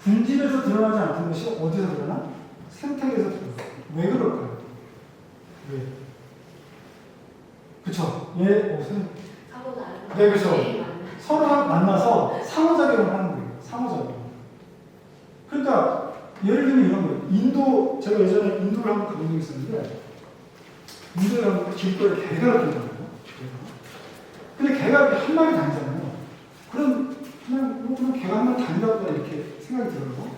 군집에서 드러나지 않던 것이 어디서 드러나? 생태계에서 드러나. 왜 그럴까요? 왜? 그쵸? 네, 그쵸. 서로 만나서 상호작용을 하는 거예요. 상호작용. 그러니까 예를 들면 이런 거예요. 인도, 제가 예전에 인도를 한번 가본 적이 있었는데 인도에 가면 길거리에 개가 이렇게 있는 거예요. 근데 개가 이렇게 한 마리 다니잖아요. 그럼 그냥 개가 한 마리 다닌다고 이렇게 생각이 들어요.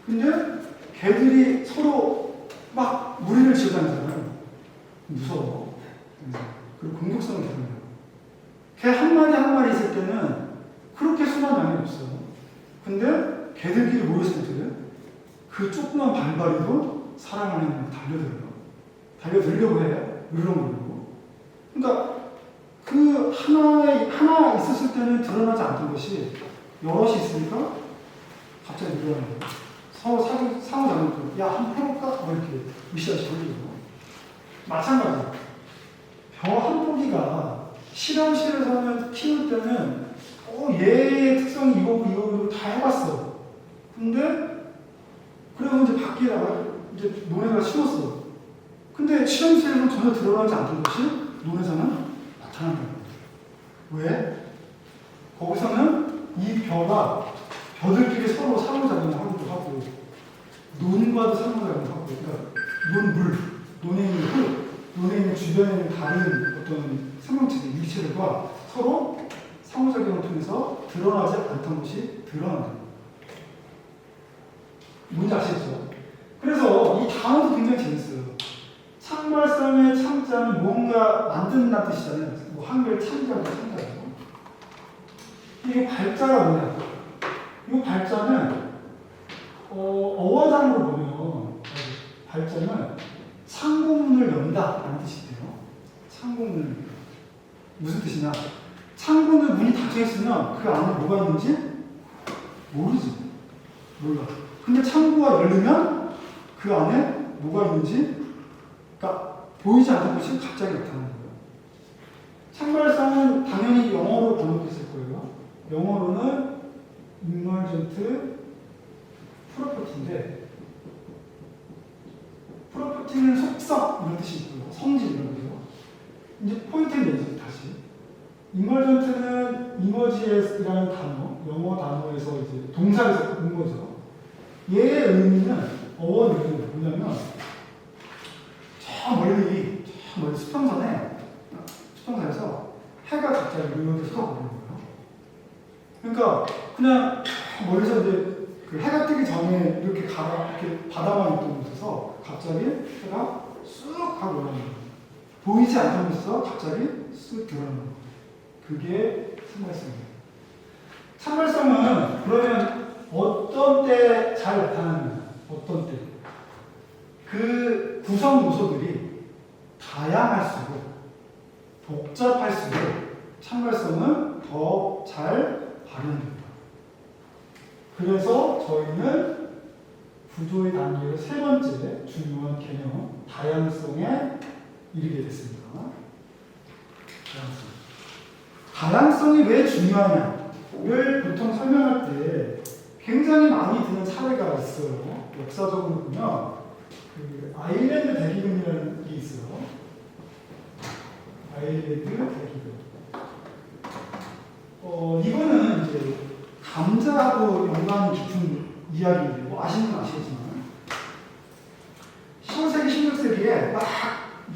근데 개들이 서로 막 무리를 지어 다니잖아요. 무서워. 그리고 공격성을 드러내요. 개 한 마리 한 마리 있을 때는 그렇게 순한 양이 없어요. 근데 개들끼리 모였을 때 그 조그만 발발이도 사람 안에 달려들어요. 달려들려고 해요. 으르렁거리고. 그러니까 그 하나 있었을 때는 드러나지 않던 것이 여럿이 있으니까 갑자기 늘어나는 거예요. 서로 상호작용. 야, 한번 해볼까? 뭐 이렇게 으쌰으쌰 돌리고. 마찬가지. 벼 한 포기가 실험실에서는 키울 때는 얘의 특성이 이거고 다 해봤어. 근데 그래서 이제 밖에다가 이제 논에다가 심었어. 근데 실험실에서는 전혀 드러나지 않던 것이 논에서는 나타난다는 거예요. 왜? 거기서는 이 벼가 벼들끼리 서로 상호작용을 하기도 하고 논과도 상호작용을 하고 그러니까 논에 있는 흙, 논에 있는 주변에 있는 다른 어떤 생명체들, 유기체들과 서로 상호작용을 통해서 드러나지 않던 것이 드러난다. 뭔지 아시겠죠? 그래서 이 단어도 굉장히 재밌어요. 창발성의 창자는 뭔가 만든다는 뜻이잖아요. 뭐 한글 창자고 창자고. 이게 발자가 뭐냐? 이 발자는 어원상으로 보면 발자는 창고문을 연다라는 뜻이 돼요. 창고문을 연다. 무슨 뜻이냐? 창고는 문이 닫혀 있으면 그 안에 뭐가 있는지 모르지. 몰라. 근데 창고가 열리면 그 안에 뭐가 있는지 그러니까 보이지 않는 것이 갑자기 나타나는 거예요. 창발성은 당연히 영어로 번역됐을 거예요. 영어로는 emergent property인데 property는 속성 이런 뜻이 있고요. 성질 이런 거죠. 이제 포인트를 내죠. 다시 emergent는 emerge이라는 단어, 영어 단어에서 이제 동사에서 온 거죠. 얘의 의미는 어원 의미는 뭐냐면 저 멀리 수평선에서 해가 갑자기 이렇게 솟아오르는 거예요. 그러니까 그냥 멀리서 이제 그 해가 뜨기 전에 이렇게 바다만 있던 곳에서 갑자기 해가 쑥 하고 올라오는 거예요. 보이지 않던 곳에서 갑자기 쑥 들어오는 거예요. 그게 참발성이에요. 참발성은 그러면 어떤 때 잘 나타나느냐? 어떤 때? 그 구성 요소들이 다양할수록 복잡할수록 참발성은 더 잘 발현됩니다. 그래서 저희는 구조의 단계의 세 번째 중요한 개념 다양성에 이르게 됐습니다. 다양성이 왜 중요하냐를 보통 설명할 때 굉장히 많이 드는 사례가 있어요. 역사적으로 보면 그 아일랜드 대기근이라는 게 있어요. 아일랜드 대기근. 이거는 이제 감자하고 연관이 깊은 이야기인데 뭐 아시는 건 아시겠지만 15세기, 16세기에 막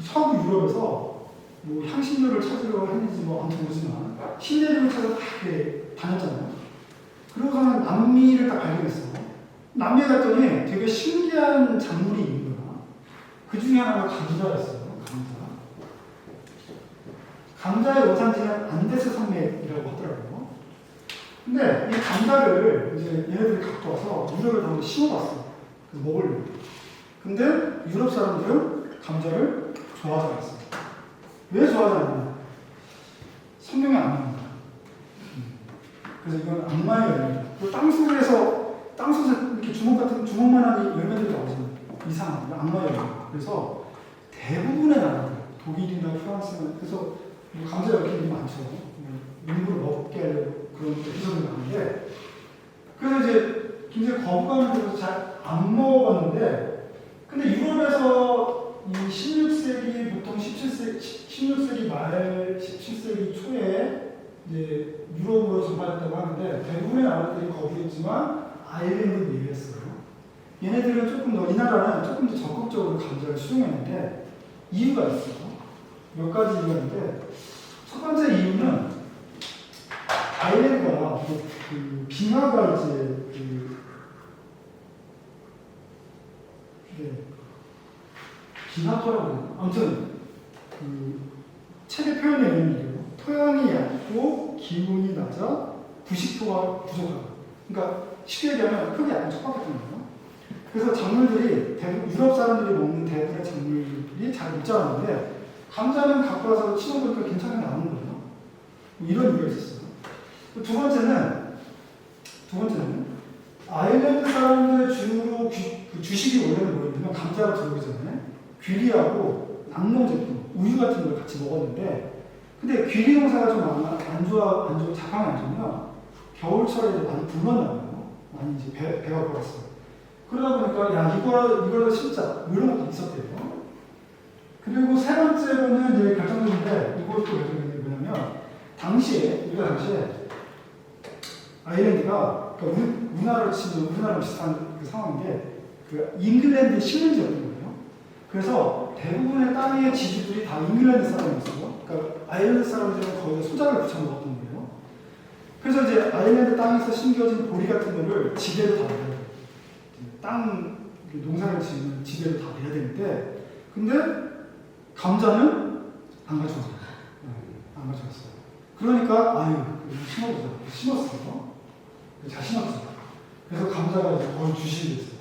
서부 유럽에서 뭐 향신료를 찾으려고 했는지 뭐 아무튼 모르지만 신재료를 찾아서 막 이렇게 다녔잖아요. 그러고서는 남미를 딱 발견했어. 남미에 갔더니 되게 신기한 작물이 있는 거야. 그 중에 하나가 감자였어요. 감자의 원산지는 안데스 산맥이라고 하더라고요. 근데 이 감자를 이제 얘네들이 갖고 와서 유럽에 한번 심어봤어. 그래서 먹으려고. 근데 유럽 사람들은 감자를 좋아하지 않았어요. 왜 좋아하지 않느냐? 성경에 안 나옵니다. 그래서 이건 악마의 열매입니다. 땅속에서 이렇게 주먹만한 열매들이 나오잖아요. 이상한 악마의 열매. 그래서 대부분의 나라들, 독일이나 프랑스나 그래서 감자 이렇게 많죠. 일부러 먹게 하려고 그런 에피소드가 많은데 그래서 이제 굉장히 거부감이 들어서 잘 안 먹어봤는데, 근데 유럽에서 이 16세기부터 16세기 말, 17세기 초에 이제 유럽으로 전파됐다고 하는데 대부분의 나라들이 거부했지만 아일랜드는 예외였어요. 얘네들은 조금 더, 이 나라는 조금 더 적극적으로 감자를 수용했는데 이유가 있어요. 몇 가지 이유가 있는데, 첫 번째 이유는 아일랜드가 그 빙하가 이제 빙하토라고 아무튼 그 책의 표현에 있는 이유로 토양이 얇고 기온이 낮아 부식토가 부족하다. 그러니까 쉽게 얘기하면 흙이 약간 척박했던 거예요. 그래서 작물들이 유럽 사람들이 먹는 대부분의 작물들이 잘 못 자랐는데 감자는 갖고 와서 심어보니까 괜찮게 나오는 거예요. 이런 이유가 있었어요. 두 번째는 아일랜드 사람들 주로 그 주식이 원래는 뭐였냐면 감자가 들어오기 전에 귀리하고 낙농 제품, 우유 같은 걸 같이 먹었는데, 근데 귀리 농사가 좀 안 좋아, 작황이 안 좋으면 겨울철에 많이 굶었나 봐요. 많이 이제 배가 고팠어요. 그러다 보니까 야 이걸 심자 이런 것도 있었대요. 그리고 세 번째로는 이제 결정적인데, 이것도 결정적인 게 뭐냐면 우리가 당시에 아일랜드가 그러니까 우리나라로 치면 우리나라랑 비슷한 그 상황인데 그 잉글랜드 식민지였던 거예요. 그래서 대부분의 땅의 지주들이 다 잉글랜드 사람이었어요. 그러니까 아일랜드 사람들은 거의 손잡이를 붙여 먹었던 거예요. 그래서 이제 아일랜드 땅에서 심겨진 보리 같은 거를 지대로 다 내야 돼요. 땅 농사를 지으면 지대로 다 내야 되는데, 근데 감자는 안 가져왔어요. 안 가져왔어요. 그러니까 심었어요. 잘 심었어요. 그래서 감자가 이제 거의 주식이 됐어요.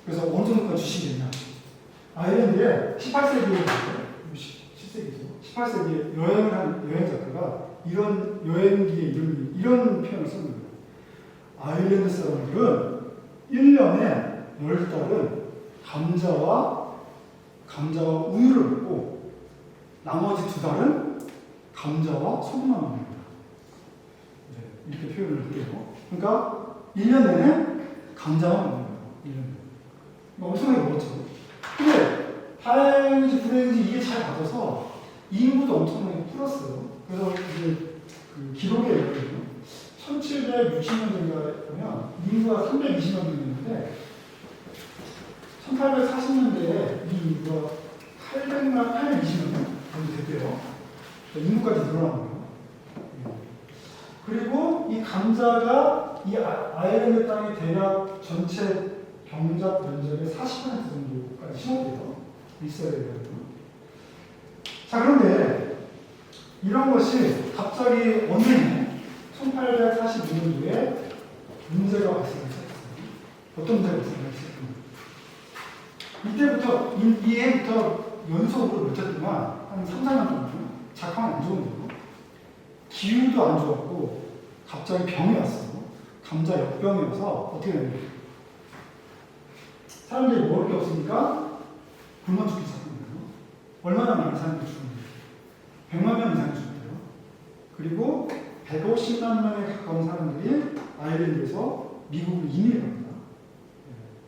그래서 어느 정도까지 주식이 됐냐? 아일랜드에 18세기에 17세기죠. 18세기에 여행을 한 여행 작가가 이런 여행기에 이런 표현을 쓴 거예요. 아일랜드 사람들은 1년에 10달은 감자와 우유를 먹고 나머지 2달은 감자와 소금만 먹는다. 네, 이렇게 표현을 해요. 그러니까 1년 내내 감자만 먹는 거예요. 1년 내내. 엄청나게 먹었죠. 근데 다행인지 불행인지 이게 잘 맞아서 인구도 엄청나게 풀었어요. 그래서 이제 그 기록에 의하면 1760년대인가 보면 인구가 320만 명이었는데 1840년대에 이 인구가 820만 명 정도 됐대요. 인구까지 늘어난 거예요. 그리고 이 감자가 이 아일랜드 땅의 대략 전체 경작 면적의 40% 정도까지 심었대요. 있어야 돼요. 자, 그런데 이런 것이 갑자기 어느 해 1845년도에 문제가 발생했어요. 어떤 문제가 발생했어요? 이때부터 이 해부터 연속으로 몇 달 동안 한 3, 4년 동안 작황이 안 좋은 거예요. 기후도 안 좋았고 갑자기 병이 왔어요. 감자 역병이 와서 어떻게 됐냐면 사람들이 먹을 게 없으니까 굶어 죽기 시작한 거예요. 얼마나 많은 사람들이 죽었는지 100만 명 이상이 죽었대요. 그리고 150만 명에 가까운 사람들이 아일랜드에서 미국으로 이민을 갑니다.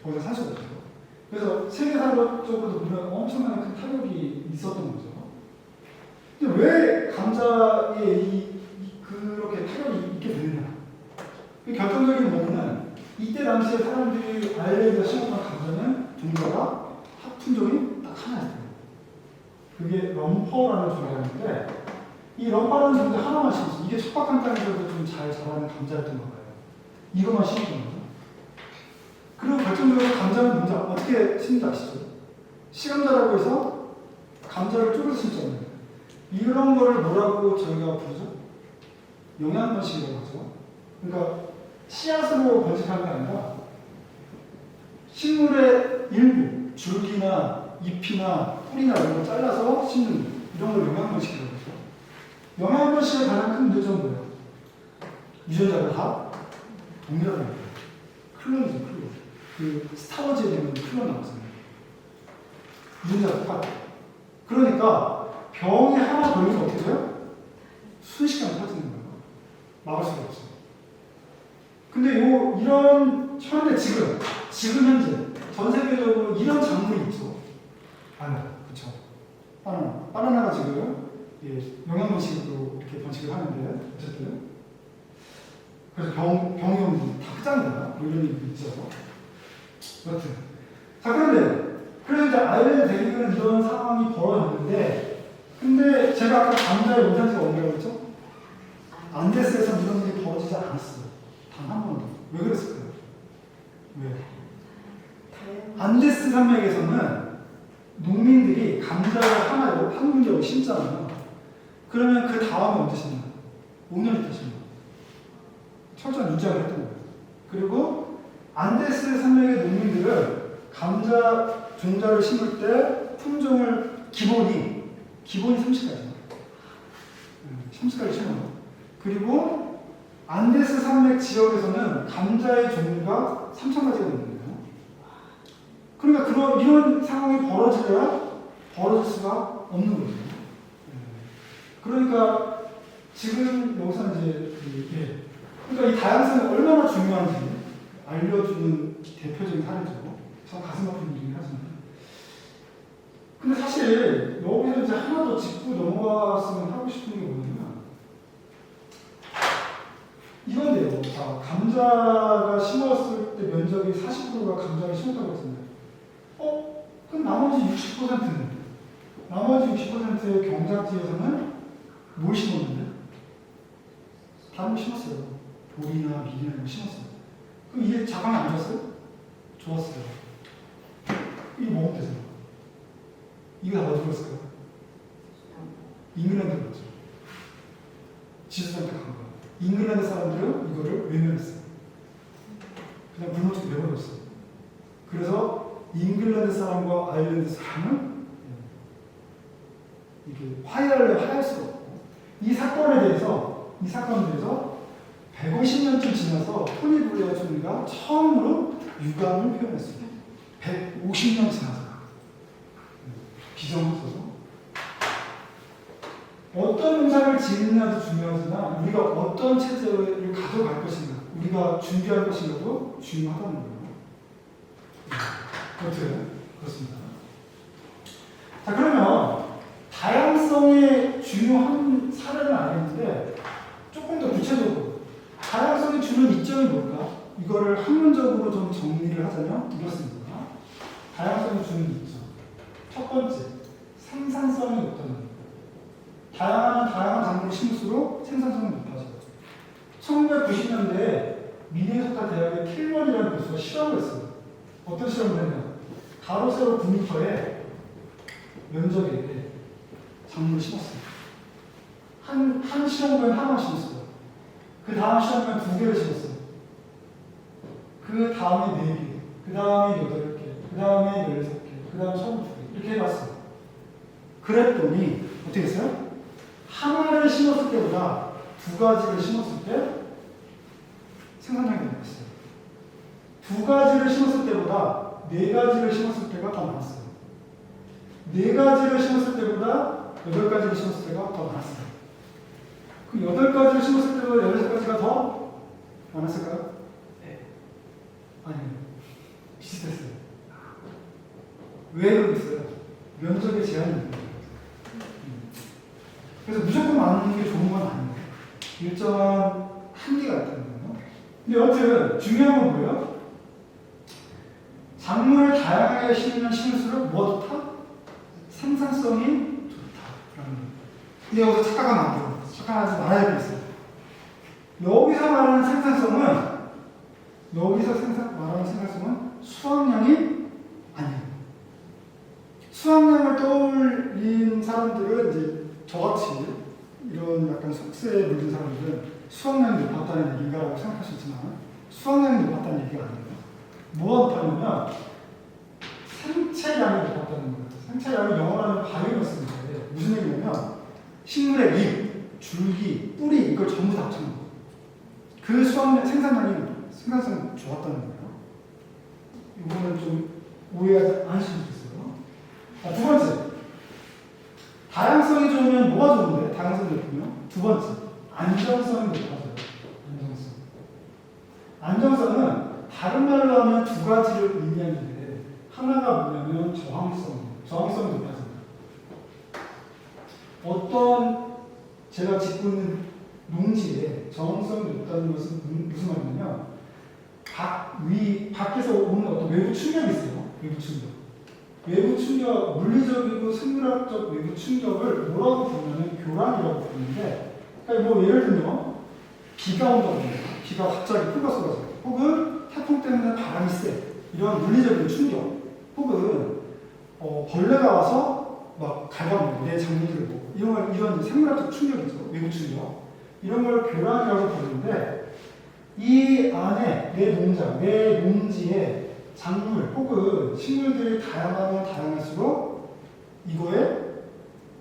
더 이상 살 수 없어요. 그래서 세계사적으로도 보면 엄청난 큰 타격이 있었던 거죠. 근데 왜 감자에 그렇게 타격이 있게 되느냐? 그 결정적인 원인은 이때 당시에 사람들이 아일랜드에서 심었던 감자는 종자가 품종이 딱 하나였어요. 그게 럼퍼라는 종자였는데 이 럼퍼라는 종자 하나만 심었어요. 이게 척박한 땅에서도 좀 잘 자라는 감자였던 것 같아요. 이것만 심었던 거죠. 그리고 결정적으로 감자는 뭔지 어떻게 심는지 아시죠? 시감자라고 해서 감자를 쪼개서 심잖아요. 이런 거를 뭐라고 저희가 부르죠? 영양번식이라고 하죠. 그러니까 씨앗으로 번식하는 게 아니라 식물의 일부, 줄기나 잎이나 뿌리나 이런 걸 잘라서 심는 이런 걸 영양번식이라고 하죠. 영양번식의 가장 큰 문제점은 뭐예요? 유전자가 다 동일하다는 거예요. 클론이죠, 클론. 그 스타워즈에 보면 클론 나오잖아요. 유전자가 똑같아요. 그러니까 병이 하나 걸리면 어떻게 돼요? 순식간에 퍼지는 거예요. 막을 수가 없어요. 근데 이런 현재 지금 현재 전 세계적으로 이런 작물이 있죠. 바나나, 그렇죠? 바나나가 지금 영양분식으로 이렇게 번식을 하는데 어쨌든 그래서 병이 오면 다 크잖아요. 뭐 이런 얘기도 있죠. 여튼 자 그래서 이제 아일랜드 대륙은 이런 상황이 벌어졌는데 근데 제가 아까 감자의 원산지가 어디라고 했죠? 안데스에서 이런 일이 벌어지지 않았어요. 단 한 번도. 왜 그랬을까요? 왜? 안데스 산맥에서는 농민들이 감자를 하나로 한 군데로 심잖아요. 그러면 그 다음에 언제 심나? 5년 있다 심나. 철저한 유지하게 했던 거예요. 그리고 안데스 산맥의 농민들은 감자 종자를 심을 때 품종을 기본이 30가지. 30가지 심어요. 그리고 안데스 산맥 지역에서는 감자의 종류가 3,000가지가 넘는 거예요. 그러니까 이런 상황이 벌어질 수가 없는 거죠. 그러니까 지금 여기서 이제 그러니까 이 다양성이 얼마나 중요한지 알려주는 대표적인 사례죠. 저 가슴 아픈 일이긴 하지만. 근데 사실 여기서 이제 하나 더 짚고 넘어갔으면 하고 싶은 게 뭐냐면 이건데요. 자, 감자가 심었을 때 면적이 40%가 감자를 심었다고 했습니다. 그럼 나머지 60%는 나머지 60%의 경작지에서는 뭘 심었는데? 다른 거 심었어요. 보리나 밀이나 이런 거 심었어요. 그럼 이게 자강 안 좋았어요? 좋았어요. 이게 먹으면 되잖아. 이거 다 어디로 갔을까요? 잉글랜드로 갔죠. 지수선택한 거야. 잉글랜드 사람들은 이거를 외면했어요. 그냥 불모증 내버렸어요. 그래서 잉글랜드 사람과 아일랜드 사람은 이게 화해할 수가 없고 이 사건에 대해서 150년쯤 지나서 토니 블레어 총리가 처음으로 유감을 표현했습니다. 150년 지나서 비정을 써서 어떤 농사를 짓느냐도 중요하지만 우리가 어떤 체제를 가져갈 것인가, 우리가 준비할 것인가도 중요하다는 거예요. 그렇습니다. 자, 그러면 다양성의 중요한 사례는 알겠는데 조금 더 구체적으로 다양성이 주는 이점이 뭘까? 이거를 학문적으로 좀 정리를 하자면 이렇습니다. 다양성이 주는 이점. 첫 번째, 생산성이 높다는 겁니다. 다양한 작물을 심을수록 생산성이 높아져요. 1990년대에 미네소타 대학의 킬런이라는 교수가 실험을 했어요. 어떤 실험을 했냐? 가로 세로 9m의 면적에 작물을 심었어요. 한 실험부에 하나만 심었어요. 그 다음 실험부에 2개를 심었어요. 그 다음에 4개, 그 다음에 8개, 그 다음에 16개, 그 다음에 22개 이렇게 해봤어요. 그랬더니 어떻게 했어요? 하나를 심었을 때보다 2가지를 심었을 때 생산량이 높았어요. 2가지를 심었을 때보다 4가지를 심었을 때가 더 많았어요. 4가지를 심었을 때보다 8가지를 심었을 때가 더 많았어요. 그 8가지를 심었을 때보다 16가지가 더 많았을까요? 네. 아니요. 비슷했어요. 왜 그랬어요? 면적의 제한이 있는 거예요. 그래서 무조건 많은 게 좋은 건 아니에요. 일정한 한계가 있다는 거예요. 근데 여튼 중요한 건 뭐예요? 작물을 다양하게 심을수록 뭐가 좋다? 생산성이 좋다라는 거예요. 근데 여기서 착각하면 안 돼요. 착각하지 말아야 되겠어요. 여기서 말하는 생산성은 수확량이 아니에요. 수확량을 떠올린 사람들은 이제 저같이 이런 약간 속세에 물든 사람들은 수확량이 높았다는 얘기인가라고 생각할 수 있지만 수확량이 높았다는 얘기가 아니에요. 뭐가 높았냐면 생체량이 높았다는 거예요. 생체량이 영어로는 바이오마스인데 무슨 얘기냐면 식물의 잎, 줄기, 뿌리 이걸 전부 다 합쳐놓은 거예요. 그 생산성이 좋았다는 거예요. 이거는 좀 오해하지 않으시면 좋겠어요. 자, 두 번째. 다양성이 좋으면 뭐가 좋은데? 다양성이 높으면? 두 번째. 안정성이 높아져요. 안정성. 안정성은 다른 말로 하면 두 가지를 의미하는데 하나가 뭐냐면 저항성이 높아진다. 어떤 제가 짓고 있는 농지에 저항성이 높다는 것은 무슨 말이냐면 밖에서 오는 어떤 외부 충격이 있어요. 외부 충격, 물리적이고 생물학적 외부 충격을 뭐라고 부르냐면 교란이라고 부르는데, 그러니까 뭐 예를 들면 비가 온다든가, 비가 갑자기 쏟아져, 혹은 태풍 때문에 바람이 세, 이런 물리적인 충격, 혹은 벌레가 와서 막 갉아먹는 내 장미들을 보고 이런 생물학적 충격이죠. 외부 충격. 이런 걸 교란이라고 부르는데, 이 안에 내 농지에 작물 혹은 식물들이 다양하면 다양할수록 이거에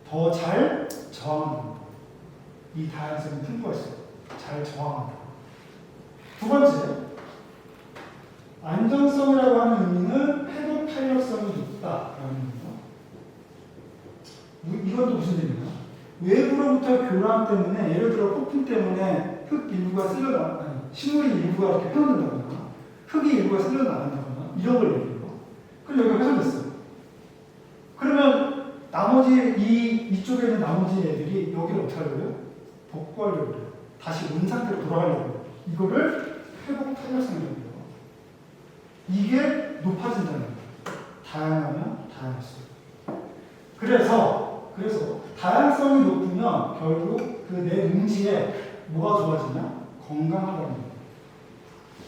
더 잘 저항합니다. 이 다양성이 풍부할수록 잘 저항합니다. 두 번째, 안정성이라고 하는 의미는 회복 탄력성이 높다라는 겁니다. 이것도 무슨 의미냐? 외부로부터 교란 때문에, 예를 들어 폭풍 때문에 흙 일부가 식물이 일부가 이렇게 펴는다거나 흙이 일부가 쓸려 나간다거나 이런 걸 얘기해요. 그럼 여기가 훼손됐어요. 그러면 나머지 이쪽에 있는 나머지 애들이 여기를 어떻게 하려고요? 복구하려고 해요. 다시 온 상태로 돌아가려고 해요. 이거를 회복 탄력성이라고 해요. 이게 높아진다는 거예요. 다양하면 다양할수록. 그래서 다양성이 높으면 결국 그 내 농지에 뭐가 좋아지냐? 건강하다는 거예요.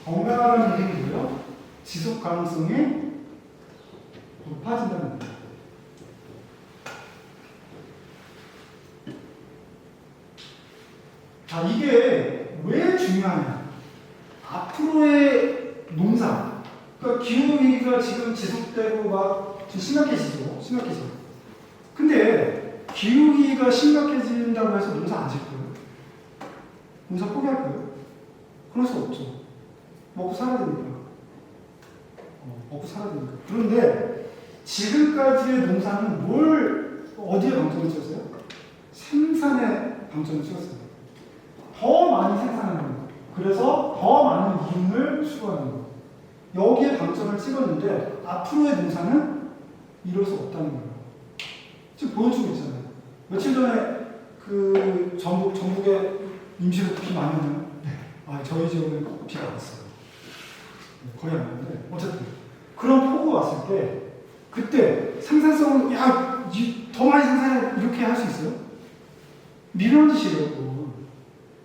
건강하다는 얘기는 뭐예요? 지속 가능성이 높아진다는 겁니다. 자, 이게 왜 중요하냐? 앞으로의 농사, 그러니까 기후위기가 지금 지속되고 막 심각해지죠. 근데 기후위기가 심각해진다고 해서 농사 안 짓고요. 농사 포기할 거예요? 그럴 수 없죠. 먹고 살아야 됩니다. 그런데 지금까지의 농사는 어디에 방점을 찍었어요? 생산에 방점을 찍었어요. 더 많이 생산하는 거. 그래서 더 많은 이윤을 추구하는 거. 여기에 방점을 찍었는데 앞으로의 농사는 이럴 수 없다는 거예요. 지금 보여주고 있잖아요. 며칠 전에 그 전북에 임시로 비 많이 오나요? 네. 저희 지역은 비가 안 왔어요. 거의 안 왔는데 어쨌든 그런 폭우가 왔을 때 그때 생산성은 더 많이 생산해 이렇게 할 수 있어요? 미련한 짓이에요.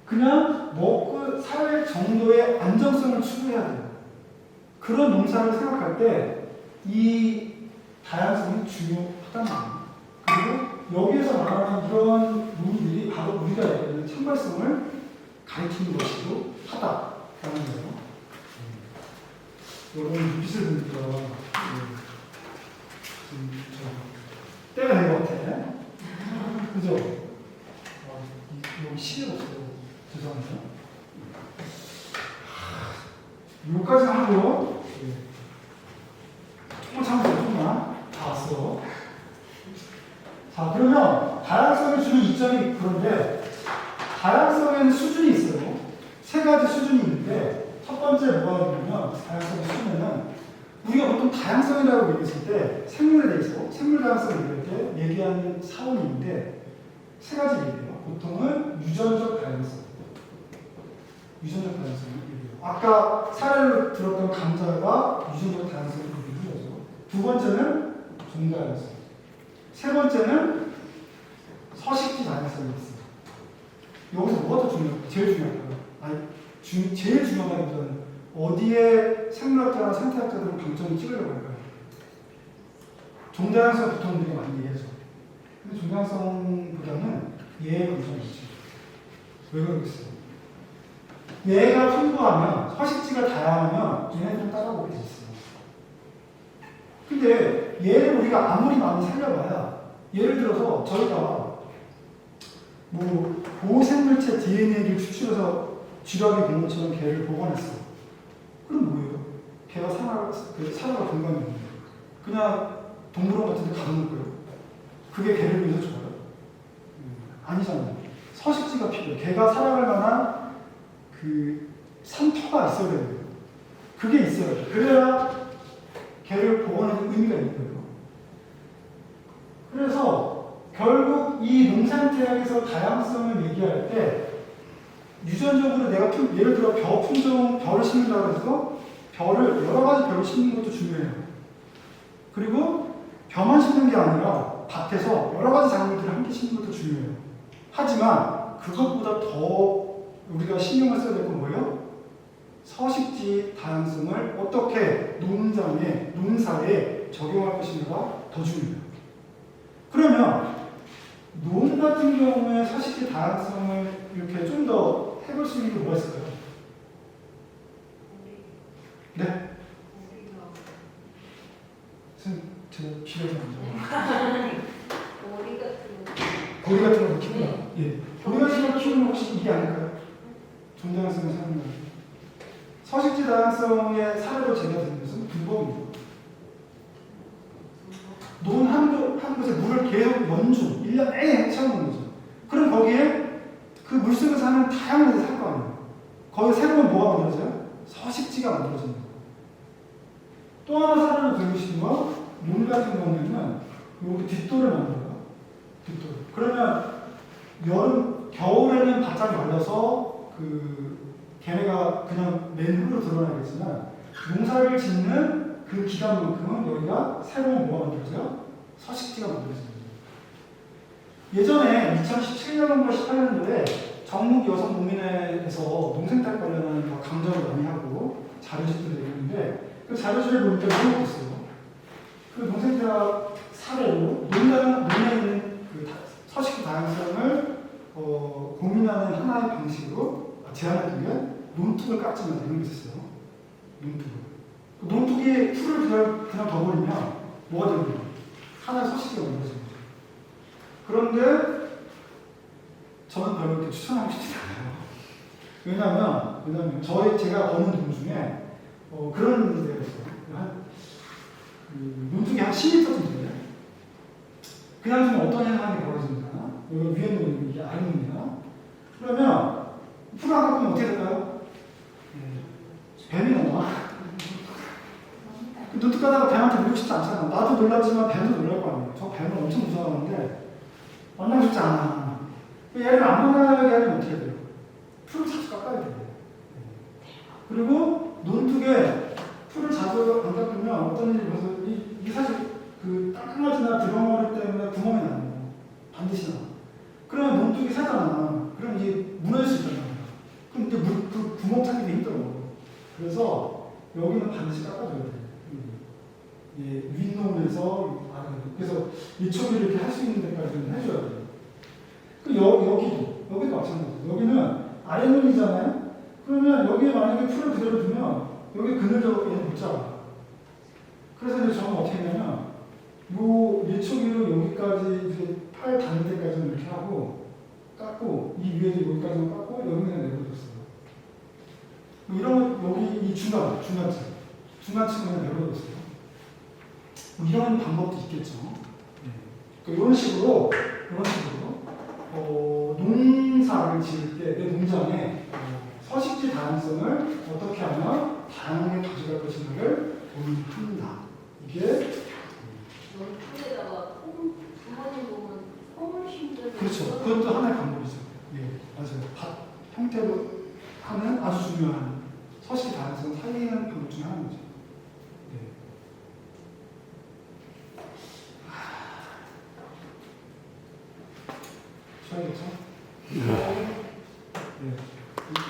그냥 먹고 살 정도의 안정성을 추구해야 돼요. 그런 농사를 생각할 때 이 다양성이 중요하다는 거예요. 그리고 여기에서 말하는 이런 논리들이 바로 우리가 얘기하는 창발성을 가리키는 것이기도 하다라는 거예요. 여러분 눈빛을 보니까 때가 된 것 같아. 그죠? 여기 시계가 없어요. 죄송합니다. 여기까지 하고요. 조금 참으세요. 조금만. 다 왔어. 자, 그러면 다양성이 주는 이점이 그런데 다양성에는 수준이 있어요. 세 가지 수준이 있는데 첫 번째 뭐가 있냐면 다양성의 수준에는 우리가 보통 다양성이라고 얘기했을 때 생물에 대해서 생물 다양성을 얘기할 때 얘기하는 사원이 있는데 세 가지 얘기해요. 보통은 유전적 다양성을 얘기해요. 아까 사례를 들었던 감자가 유전적 다양성을 얘기한 거죠. 두 번째는 종다양성. 세 번째는 서식지 다양성이 있습니다. 여기서 뭐가 더 제일 중요할까요? 제일 중요하다기보다는 어디에 생물학자나 생태학자들은 방점을 찍으려고 할까요? 종다양성 보통 우리가 많이 얘기하죠. 근데 종다양성보다는 얘의 방점이 있죠. 왜 그러겠어요? 얘가 풍부하면, 서식지가 다양하면 얘네들은 따라오게 돼 있어요. 근데 얘를 우리가 아무리 많이 살려봐야, 예를 들어서 저희가 고생물체 DNA를 추출해서 쥐라기 공원처럼 개를 복원했어. 그럼 뭐예요? 개가 살아갈 공간이 없는 거예요. 그냥 동물원 같은 데 가둬놓을 거예요. 그게 개를 위해서 좋아요? 아니잖아요. 서식지가 필요해요. 개가 살아갈 만한 그 산터가 있어야 되는 거예요. 그게 있어요. 그래야 걔를 복원하는 의미가 있는 거예요. 그래서 결국 이 농산태양에서 다양성을 얘기할 때 유전적으로 내가 예를 들어 별을 심는다고 해서 여러 가지 별을 심는 것도 중요해요. 그리고 벼만 심는 게 아니라 밭에서 여러 가지 작물들을 함께 심는 것도 중요해요. 하지만 그것보다 더 우리가 신경을 써야 될 건 뭐예요? 서식지 다양성을 어떻게 농사에 적용할 것인가가 더 중요해요. 그러면 논 같은 경우에 서식지 다양성을 이렇게 좀 더 해볼 수 있는 게 뭐가 있을까요? 네? 선생님, 제가 비례 좀 고리 같은 거 키우나? 예. 고리 같은 거 키우는 혹시 이게 아닐까요? 존다양성을 사용하는 서식지 다양성의 사례로 제가 드는 것은 불법입니다. 논 한 곳에 물을 계속 연중 1년 내내 채우는 거죠. 그럼 거기에 그 물속에 사는 다양한 애들 살 거 아니에요. 거기에 새로운 뭐가 만들어져요? 서식지가 만들어지는 거예요. 또 하나 사례를 들고 싶은 건 논 같은 경우에는 여기 뒷돌을 만들어요. 뒷돌. 그러면 겨울에는 바짝 말려서 걔네가 그냥 맨홀로 드러나겠지만 농사를 짓는 그 기간만큼은 여기가 새로운 뭐가 만들어져요? 서식지가 만들어집니다. 예전에 2017년인가 18년도에 전국 여성농민회에서 농생態 관련한 강좌를 많이 하고 자료집들을 내렸는데 그 자료집을 보니까 이런 거 있어요. 그 농생태학 사례로 논에 있는 그 서식지 다양성을 고민하는 하나의 방식으로 제안했던 게 논둑을 깎지 말자 이런 게 있었어요. 논둑이 풀을 그냥 둬버리면 뭐가 되는 거예요? 하나의 서식지가 만들어집니다. 그런데 저는 별로 이렇게 추천하고 싶지 않아요. 왜냐하면 제가 보는 돈 중에 그런 데가 있어요. 논둑이 한 10m 정도 돼요. 그냥 좀 어떤 현상이 벌어집니까? 여기 위에 놓는 게 아래 놓냐? 그러면 풀을 안 깎으면 어떻게 될까요? 뱀이 나와. 논둑 가다가 뱀한테 물고 싶지 않잖아. 나도 놀랐지만 뱀도 놀랄 거 아니에요. 저 뱀은 엄청 무서워하는데 만나고 싶지 않아. 얘를 안 만나게 하면 어떻게 돼요? 풀을 자주 깎아야 돼요. 그리고 논둑에 풀을 자주 안 깎으면 어떤 일이 벌어서 이 사실 땅강아지나 드렁어리 때문에 구멍이 나는 거예요. 반드시 나. 그러면 논둑이 새잖아. 그럼 이제 무너질 수 있잖아요. 그럼 이제 그 구멍 찾기도 힘들어. 그래서 여기는 반드시 깎아줘야 돼요. 윗놈에서 그래서 이쪽을 이렇게 할 수 있는 데까지는 해줘야 돼요. 여기도 마찬가지예요. 여기는 아랫눈이잖아요. 그러면 여기에 만약에 풀을 그대로 두면 여기 그늘로 얘는 못 잡아. 그래서 이제 저는 어떻게 했냐면 요 예초기로 여기까지 이제 팔 닿는 데까지는 이렇게 하고 깎고 이 위에도 여기까지만 깎고 여기는 내려뒀어요. 이런 여기 이 중간층을 내려뒀어요. 이런 방법도 있겠죠. 이런 식으로 농사를 지을 때 내 농장에 서식지 다양성을 어떻게 하면 다양하게 가져갈 것인가를 고민한다. 이게 논둑에다가 부모님 보면 콩을 심는 그렇죠. 그것도 하나의 방법이죠. 예, 맞아요. 밭 형태로 하는 아주 중요한 서식지 다양성을 살리는 방법 중에 하나죠. 네. 쉬어야겠죠? 네.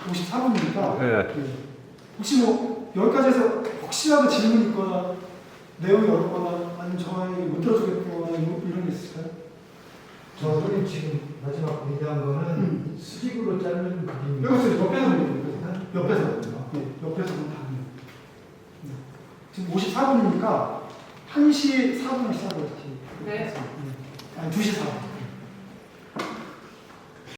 54분이니까 네. 혹시 여기까지해서 혹시라도 질문이 있거나 내용이 어렵거나 아니면 저에게 못 들어주겠거나 이런 게 있을까요? 저는 지금 마지막 공개한 거는 수직으로 자르는 그림. 여기서 옆에서 보면 다 돼요. 지금 54분이니까 1시 4분에 시작을 이렇게. 네. 아니 2시 4분.